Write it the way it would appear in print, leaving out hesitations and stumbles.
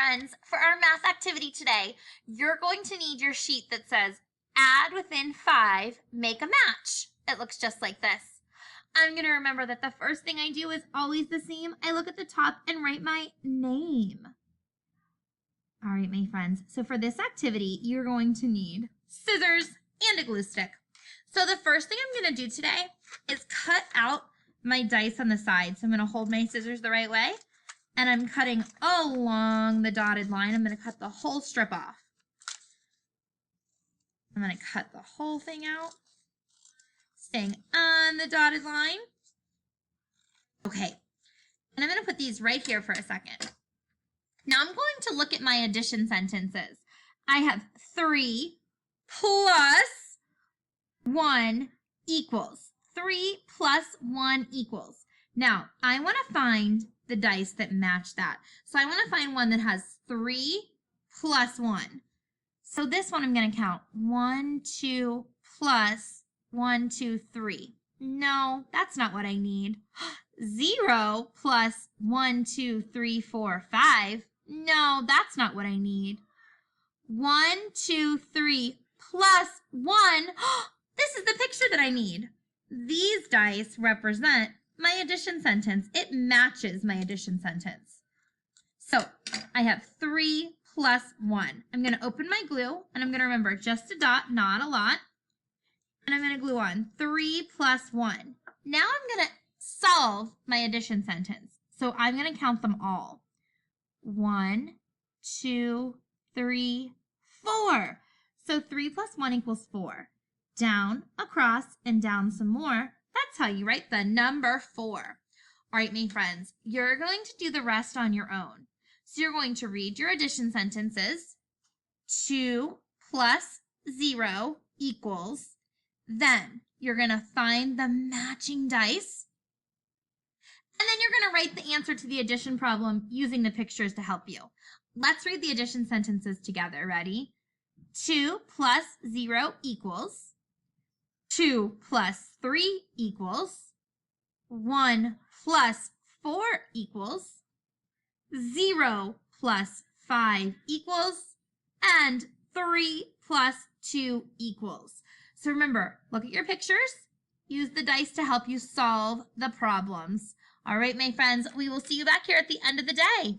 friends, for our math activity today, you're going to need your sheet that says add within 5, make a match. It looks just like this. I'm going to remember that the first thing I do is always the same. I look at the top and write my name. All right, my friends. So for this activity, you're going to need scissors and a glue stick. So the first thing I'm going to do today is cut out my dice on the side. So I'm going to hold my scissors the right way, and I'm cutting along the dotted line. I'm going to cut the whole strip off. I'm going to cut the whole thing out, staying on the dotted line. Okay, and I'm going to put these right here for a second. Now I'm going to look at my addition sentences. I have 3 plus 1 equals. 3 plus 1 equals. Now, I want to find the dice that match that. So I want to find one that has 3 plus 1. So this one I'm going to count. 1, 2, plus 1, 2, 3. No, that's not what I need. 0 plus 1, 2, 3, 4, 5. No, that's not what I need. 1, 2, 3 plus 1. This is the picture that I need. These dice represent my addition sentence. It matches my addition sentence. So I have 3 plus 1. I'm going to open my glue, and I'm going to remember just a dot, not a lot. And I'm going to glue on 3 plus 1. Now I'm going to solve my addition sentence. So I'm going to count them all. 1, 2, 3, 4. So 3 plus 1 equals 4. Down, across, and down some more. That's how you write the number 4. All right, my friends, you're going to do the rest on your own. So you're going to read your addition sentences. 2 plus 0 equals. Then you're going to find the matching dice. And then you're going to write the answer to the addition problem using the pictures to help you. Let's read the addition sentences together. Ready? 2 plus 0 equals. 2 plus 3 equals. 1 plus 4 equals. 0 plus 5 equals. And 3 plus 2 equals. So remember, look at your pictures. Use the dice to help you solve the problems. All right, my friends, we will see you back here at the end of the day.